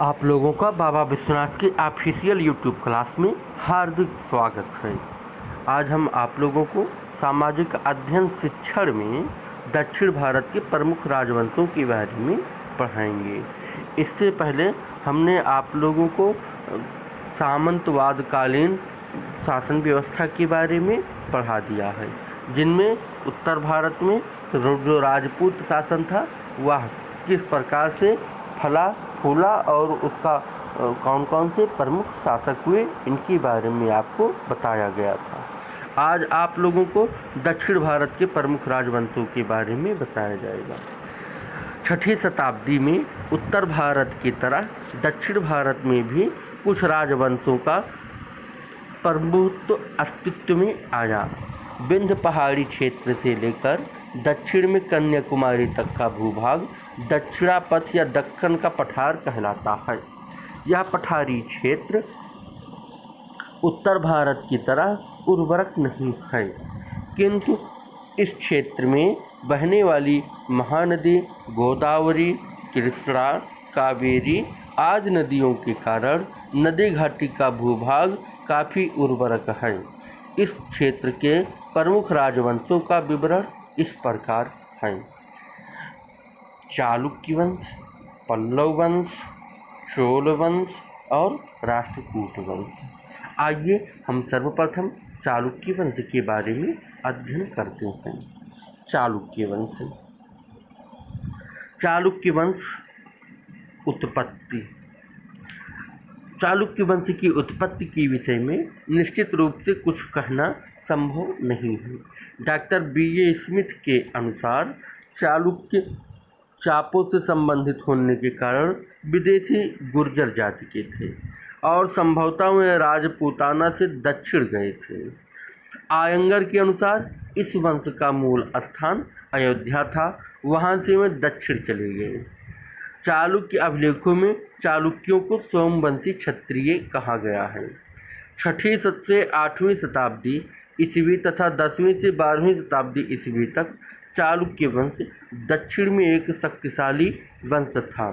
आप लोगों का बाबा विश्वनाथ की ऑफिशियल यूट्यूब क्लास में हार्दिक स्वागत है। आज हम आप लोगों को सामाजिक अध्ययन शिक्षण में दक्षिण भारत के प्रमुख राजवंशों के बारे में पढ़ाएंगे। इससे पहले हमने आप लोगों को सामंतवादकालीन शासन व्यवस्था के बारे में पढ़ा दिया है, जिनमें उत्तर भारत में जो राजपूत शासन था वह किस प्रकार से फला फूला और उसका कौन कौन से प्रमुख शासक हुए, इनके बारे में आपको बताया गया था। आज आप लोगों को दक्षिण भारत के प्रमुख राजवंशों के बारे में बताया जाएगा। 6ठी शताब्दी में उत्तर भारत की तरह दक्षिण भारत में भी कुछ राजवंशों का प्रभुत्व अस्तित्व में आया। विंध्य पहाड़ी क्षेत्र से लेकर दक्षिण में कन्याकुमारी तक का भूभाग दक्षिणापथ या दक्कन का पठार कहलाता है। यह पठारी क्षेत्र उत्तर भारत की तरह उर्वरक नहीं है, किंतु इस क्षेत्र में बहने वाली महानदी गोदावरी, कृष्णा, कावेरी आदि नदियों के कारण नदी घाटी का भूभाग काफ़ी उर्वरक है। इस क्षेत्र के प्रमुख राजवंशों का विवरण इस प्रकार है: चालुक्य वंश, पल्लव वंश, चोल वंश और राष्ट्रकूट वंश। आइए हम सर्वप्रथम चालुक्य वंश के बारे में अध्ययन करते हैं। चालुक्य वंश। चालुक्य वंश उत्पत्ति। चालुक्य वंश की उत्पत्ति के विषय में निश्चित रूप से कुछ कहना संभव नहीं है। Doctor B.A. स्मिथ के अनुसार चालुक्य चापों से संबंधित होने के कारण विदेशी गुर्जर जाति के थे और संभवतः वे राजपूताना से दक्षिण गए थे। आयंगर के अनुसार इस वंश का मूल स्थान अयोध्या था, वहाँ से वे दक्षिण चले गए। चालुक्य अभिलेखों में चालुक्यों को सोमवंशी क्षत्रिय कहा गया है। 6ठी से 8वीं शताब्दी ईस्वी तथा 10वीं से 12वीं शताब्दी ईस्वी तक चालुक्य वंश दक्षिण में एक शक्तिशाली वंश था।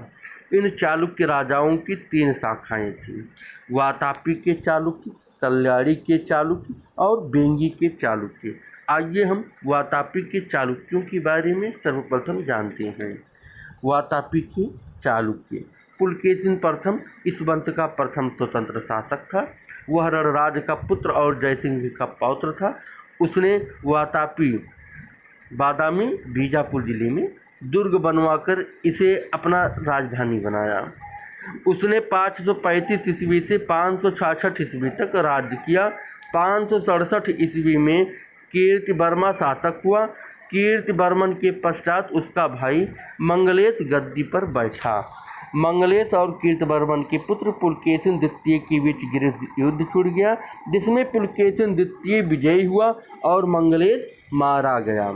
इन चालुक्य राजाओं की 3 शाखाएं थीं: वातापी के चालुक्य, कल्याणी के चालुक्य और बेंगी के चालुक्य। आइए हम वातापी के चालुक्यों के बारे में सर्वप्रथम जानते हैं। वातापी के चालुक्य। पुलकेशिन प्रथम इस वंश का प्रथम स्वतंत्र शासक था। वह रणराज का पुत्र और जयसिंह का पौत्र था। उसने वातापी बादामी बीजापुर जिले में दुर्ग बनवाकर इसे अपना राजधानी बनाया। उसने 535 ईस्वी से 566 ईस्वी तक राज्य किया। 567 ईस्वी में कीर्तिवर्मा शासक हुआ। कीर्तिवर्मन के पश्चात उसका भाई मंगलेश गद्दी पर बैठा। मंगलेश और कीर्तिवर्मन के पुत्र पुलकेशिन द्वितीय के बीच गृह युद्ध छिड़ गया, जिसमें पुलकेशिन द्वितीय विजयी हुआ और मंगलेश मारा गया।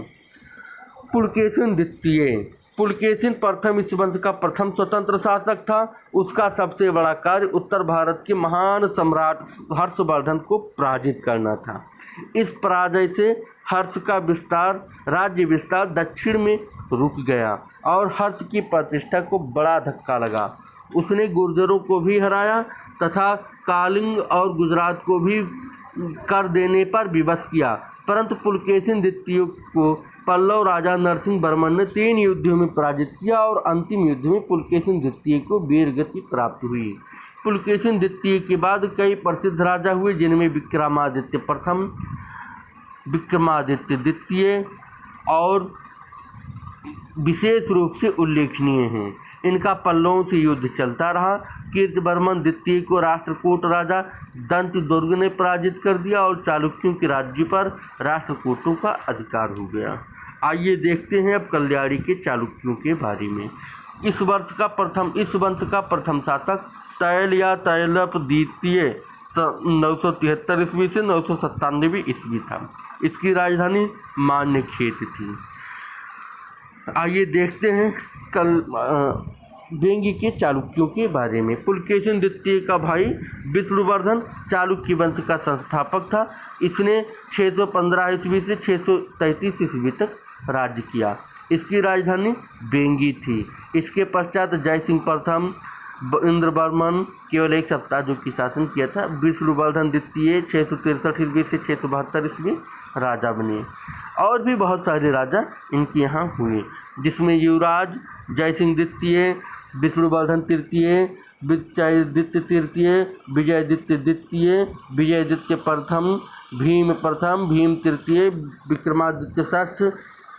पुलकेशिन द्वितीय। पुलकेशिन प्रथम इस वंश का प्रथम स्वतंत्र शासक था। उसका सबसे बड़ा कार्य उत्तर भारत के महान सम्राट हर्षवर्धन को पराजित करना था। इस पराजय से हर्ष का राज्य विस्तार दक्षिण में रुक गया और हर्ष की प्रतिष्ठा को बड़ा धक्का लगा। उसने गुर्जरों को भी हराया तथा कालिंग और गुजरात को भी कर देने पर विवश किया, परंतु पुलकेशिन द्वितीय को पल्लव राजा नरसिंह वर्मन ने 3 युद्धों में पराजित किया और अंतिम युद्ध में पुलकेशिन द्वितीय को वीरगति प्राप्त हुई। पुलकेशिन द्वितीय के बाद कई प्रसिद्ध राजा हुए, जिनमें विक्रमादित्य प्रथम, विक्रमादित्य द्वितीय और विशेष रूप से उल्लेखनीय हैं। इनका पल्लवों से युद्ध चलता रहा। कीर्तिवर्मन द्वितीय को राष्ट्रकूट राजा दंतदुर्ग ने पराजित कर दिया और चालुक्यों के राज्य पर राष्ट्रकूटों का अधिकार हो गया। आइए देखते हैं अब कल्याणी के चालुक्यों के बारे में। इस वंश का प्रथम शासक तैल या तैलप द्वितीय 973 ईस्वी से 997 ईस्वी था। इसकी राजधानी मान्यखेत थी। आइए देखते हैं बेंगी के चालुक्यों के बारे में। पुलकेशिन द्वितीय का भाई विष्णुवर्धन चालुक्य वंश का संस्थापक था। इसने 615 ईस्वी से 633 ईस्वी तक राज्य किया। इसकी राजधानी बेंगी थी। इसके पश्चात जयसिंह प्रथम इंद्रवर्मन केवल 1 सप्ताह जो कि शासन किया था। विष्णुवर्धन द्वितीय 663 ईस्वी से 672 ईस्वी राजा बने। और भी बहुत सारे राजा इनके यहाँ हुए, जिसमें युवराज जयसिंह द्वितीय, विष्णुवर्धन तृतीय, विजयादित्य तृतीय, विजयादित्य द्वितीय, विजयादित्य प्रथम, भीम तृतीय, विक्रमादित्य षष्ठ,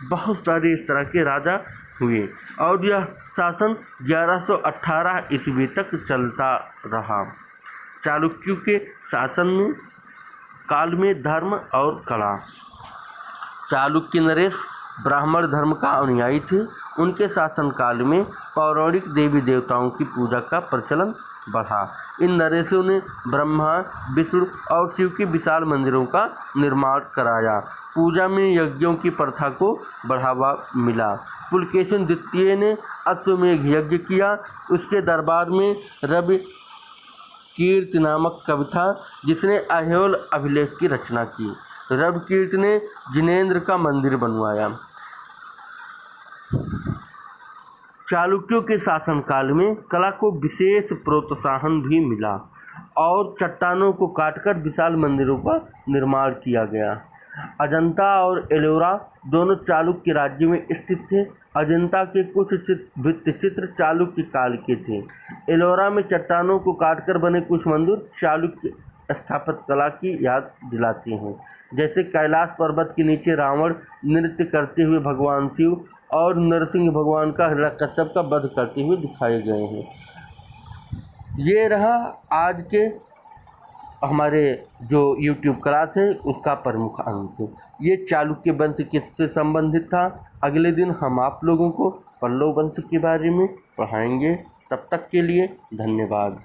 बहुत सारे इस तरह के राजा हुए। और यह शासन 1118 ईस्वी तक चलता रहा। चालुक्यों के शासन में काल में धर्म और कला। चालुक्य नरेश ब्राह्मण धर्म का अनुयायी थे। उनके शासनकाल में पौराणिक देवी देवताओं की पूजा का प्रचलन बढ़ा। इन नरेशों ने ब्रह्मा, विष्णु और शिव के विशाल मंदिरों का निर्माण कराया। पूजा में यज्ञों की प्रथा को बढ़ावा मिला। पुलकेशिन द्वितीय ने अश्वमेध यज्ञ किया। उसके दरबार में रवि कीर्ति नामक कवि था, जिसने अहेौल अभिलेख की रचना की। रवि कीर्ति ने जिनेंद्र का मंदिर बनवाया। चालुक्यों के शासनकाल में कला को विशेष प्रोत्साहन भी मिला और चट्टानों को काटकर विशाल मंदिरों का निर्माण किया गया। अजंता और एलोरा दोनों चालुक्य राज्य में स्थित थे। अजंता के कुछ भित्तिचित्र चालुक्य काल के थे। एलोरा में चट्टानों को काटकर बने कुछ मंदिर चालुक्य स्थापत्य कला की याद दिलाते हैं, जैसे कैलाश पर्वत के नीचे रावण नृत्य करते हुए भगवान शिव और नरसिंह भगवान का हिरण्यकश्यप का वध करते हुए दिखाए गए हैं। ये रहा आज के हमारे जो YouTube क्लास है उसका प्रमुख अंश। ये चालुक्य वंश किससे संबंधित था। अगले दिन हम आप लोगों को पल्लव वंश के बारे में पढ़ाएंगे। तब तक के लिए धन्यवाद।